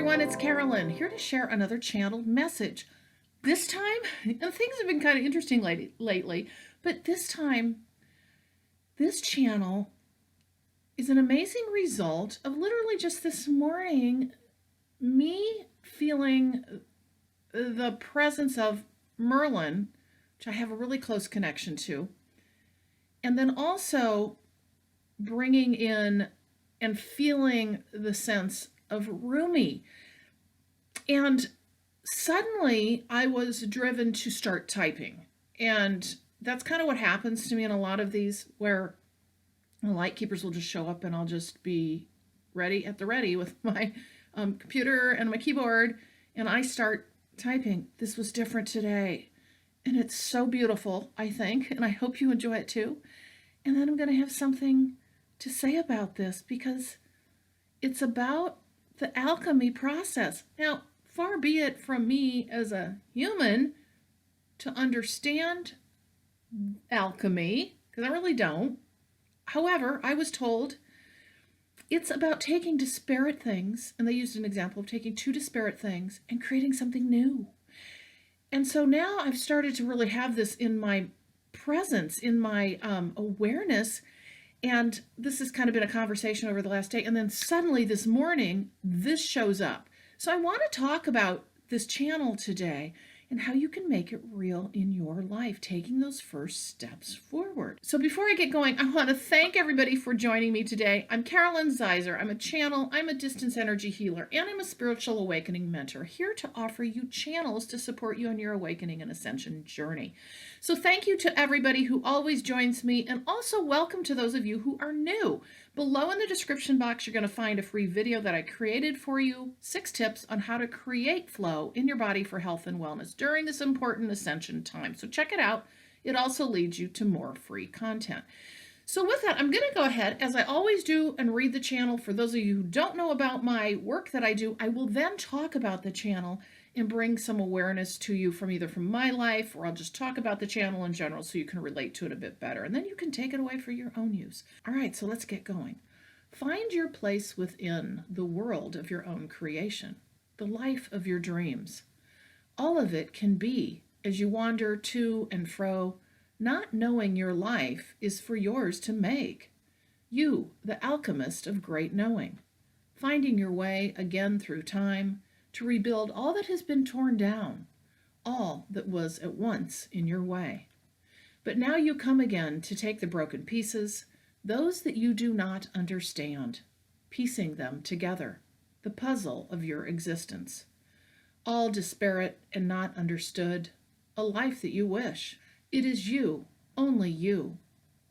everyone, it's Carolyn, here to share another channeled message. This time, and things have been kind of interesting lately, but this time, this channel is an amazing result of literally just this morning, me feeling the presence of Merlin, which I have a really close connection to, and then also bringing in and feeling the sense of Rumi. And suddenly I was driven to start typing. And that's kind of what happens to me in a lot of these, where the light keepers will just show up and I'll just be ready with my computer and my keyboard, and I start typing. This was different today. And it's so beautiful, I think, and I hope you enjoy it too. And then I'm going to have something to say about this because it's about the alchemy process. Now, far be it from me as a human to understand alchemy, because I really don't. However, I was told it's about taking disparate things, and they used an example of taking two disparate things and creating something new. And so now I've started to really have this in my presence, in my awareness. And this has kind of been a conversation over the last day. And then suddenly this morning, this shows up. So I want to talk about this channel today and how you can make it real in your life, taking those first steps forward. So before I get going, I want to thank everybody for joining me today. I'm Carolyn Zaiser. I'm a channel, I'm a distance energy healer, and I'm a spiritual awakening mentor, here to offer you channels to support you on your awakening and ascension journey. So thank you to everybody who always joins me, and also welcome to those of you who are new. Below in the description box, you're going to find a free video that I created for you, 6 tips on how to create flow in your body for health and wellness during this important ascension time. So check it out. It also leads you to more free content. So with that, I'm going to go ahead, as I always do, and read the channel. For those of you who don't know about my work that I do, I will then talk about the channel and bring some awareness to you from either from my life, or I'll just talk about the channel in general so you can relate to it a bit better. And then you can take it away for your own use. All right, so let's get going. Find your place within the world of your own creation, the life of your dreams. All of it can be as you wander to and fro, not knowing your life is for yours to make. You, the alchemist of great knowing, finding your way again through time to rebuild all that has been torn down, all that was at once in your way. But now you come again to take the broken pieces, those that you do not understand, piecing them together, the puzzle of your existence. All disparate and not understood, a life that you wish. It is you, only you,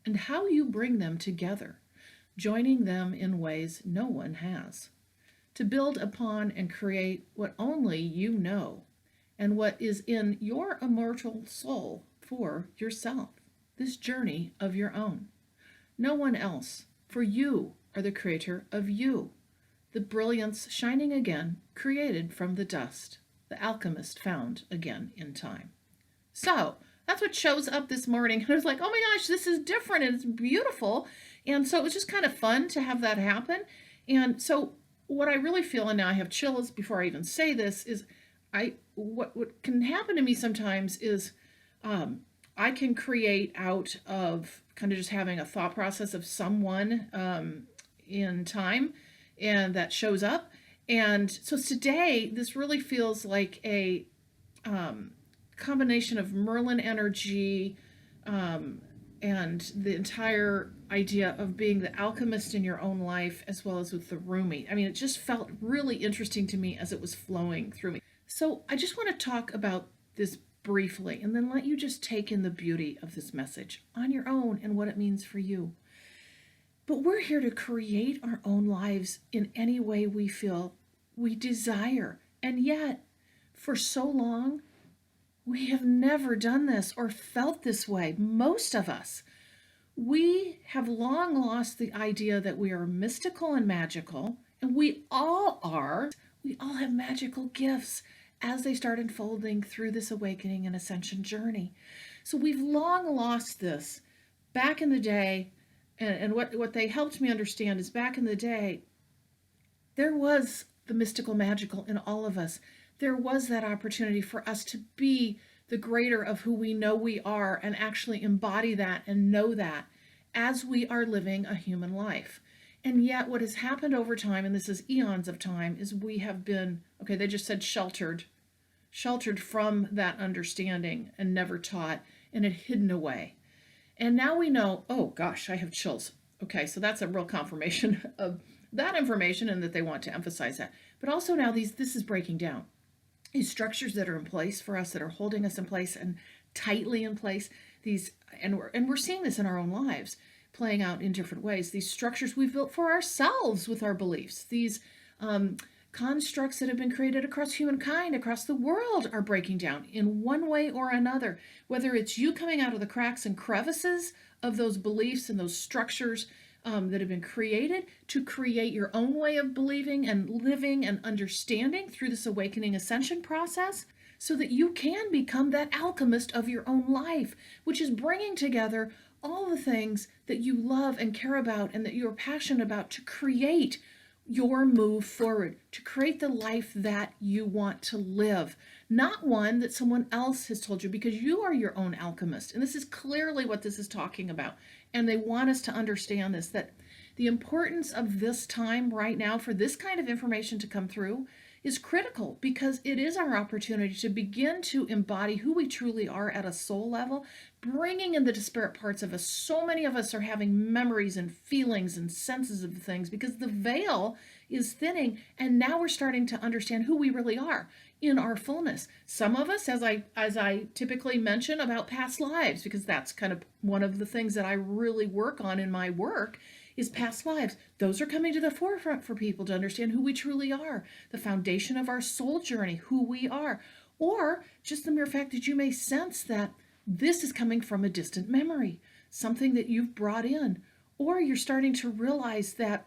and how you bring them together, joining them in ways no one has, to build upon and create what only you know, and what is in your immortal soul for yourself, this journey of your own. No one else, for you are the creator of you, the brilliance shining again, created from the dust, the alchemist found again in time. So that's what shows up this morning. And I was like, oh my gosh, this is different and it's beautiful. And so it was just kind of fun to have that happen. And so what I really feel, and now I have chills before I even say this, is what can happen to me sometimes is I can create out of kind of just having a thought process of someone in time, and that shows up. And so today, this really feels like a combination of Merlin energy and the entire idea of being the alchemist in your own life, as well as with the Rumi. I mean, it just felt really interesting to me as it was flowing through me. So I just want to talk about this briefly and then let you just take in the beauty of this message on your own and what it means for you. But we're here to create our own lives in any way we feel we desire. And yet, for so long, we have never done this or felt this way. Most of us. We have long lost the idea that we are mystical and magical, and we all are. We all have magical gifts as they start unfolding through this awakening and ascension journey. So we've long lost this. Back in the day, and what they helped me understand is back in the day, there was the mystical, magical in all of us, there was that opportunity for us to be the greater of who we know we are and actually embody that and know that as we are living a human life. And yet what has happened over time, and this is eons of time, is we have been, okay, they just said sheltered from that understanding and never taught, and it hidden away. And now we know, oh gosh, I have chills. Okay, so that's a real confirmation of that information and that they want to emphasize that. But also now this is breaking down. These structures that are in place for us, that are holding us in place and tightly in place, and we're seeing this in our own lives playing out in different ways. These structures we've built for ourselves with our beliefs, these constructs that have been created across humankind, across the world, are breaking down in one way or another. Whether it's you coming out of the cracks and crevices of those beliefs and those structures that have been created to create your own way of believing and living and understanding through this awakening ascension process, so that you can become that alchemist of your own life, which is bringing together all the things that you love and care about and that you're passionate about to create your move forward, to create the life that you want to live, not one that someone else has told you, because you are your own alchemist. And this is clearly what this is talking about. And they want us to understand this, that the importance of this time right now for this kind of information to come through is critical, because it is our opportunity to begin to embody who we truly are at a soul level, bringing in the disparate parts of us. So many of us are having memories and feelings and senses of things because the veil is thinning, and now we're starting to understand who we really are in our fullness. Some of us, as I typically mention about past lives, because that's kind of one of the things that I really work on in my work, is past lives. Those are coming to the forefront for people to understand who we truly are, the foundation of our soul journey, who we are, or just the mere fact that you may sense that this is coming from a distant memory, something that you've brought in, or you're starting to realize that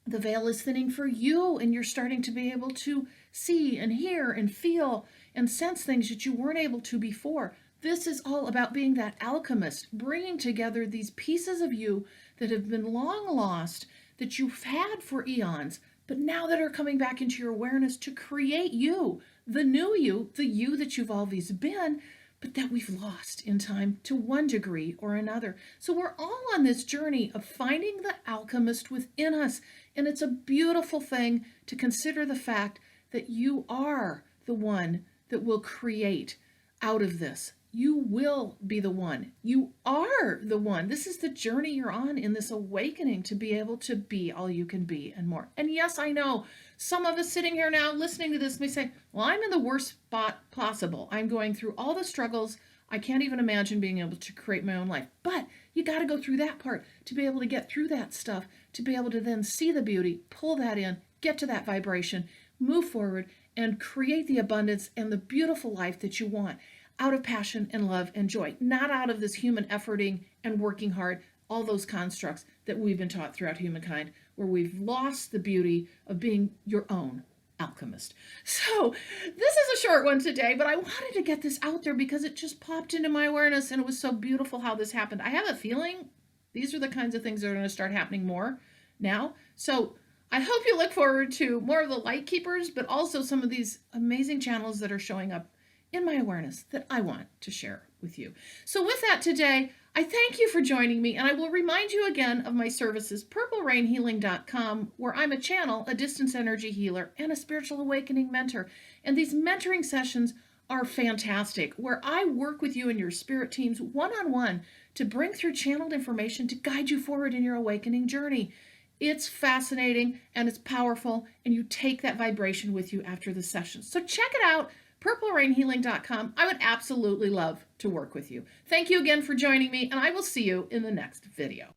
the veil is thinning for you and you're starting to be able to see and hear and feel and sense things that you weren't able to before. This is all about being that alchemist, bringing together these pieces of you that have been long lost, that you've had for eons, but now that are coming back into your awareness to create you, the new you, the you that you've always been, but that we've lost in time to one degree or another. So we're all on this journey of finding the alchemist within us. And it's a beautiful thing to consider the fact that you are the one that will create out of this. You will be the one. You are the one. This is the journey you're on in this awakening to be able to be all you can be and more. And yes, I know some of us sitting here now listening to this may say, well, I'm in the worst spot possible. I'm going through all the struggles. I can't even imagine being able to create my own life. But you got to go through that part to be able to get through that stuff, to be able to then see the beauty, pull that in, get to that vibration, move forward, and create the abundance and the beautiful life that you want, out of passion and love and joy, not out of this human efforting and working hard, all those constructs that we've been taught throughout humankind, where we've lost the beauty of being your own alchemist. So this is a short one today, but I wanted to get this out there because it just popped into my awareness, and it was so beautiful how this happened. I have a feeling these are the kinds of things that are going to start happening more now. So I hope you look forward to more of the light keepers, but also some of these amazing channels that are showing up in my awareness that I want to share with you. So with that today, I thank you for joining me, and I will remind you again of my services, purplerainhealing.com, where I'm a channel, a distance energy healer, and a spiritual awakening mentor. And these mentoring sessions are fantastic, where I work with you and your spirit teams one-on-one to bring through channeled information to guide you forward in your awakening journey. It's fascinating and it's powerful, and you take that vibration with you after the session. So check it out, purplerainhealing.com. I would absolutely love to work with you. Thank you again for joining me, and I will see you in the next video.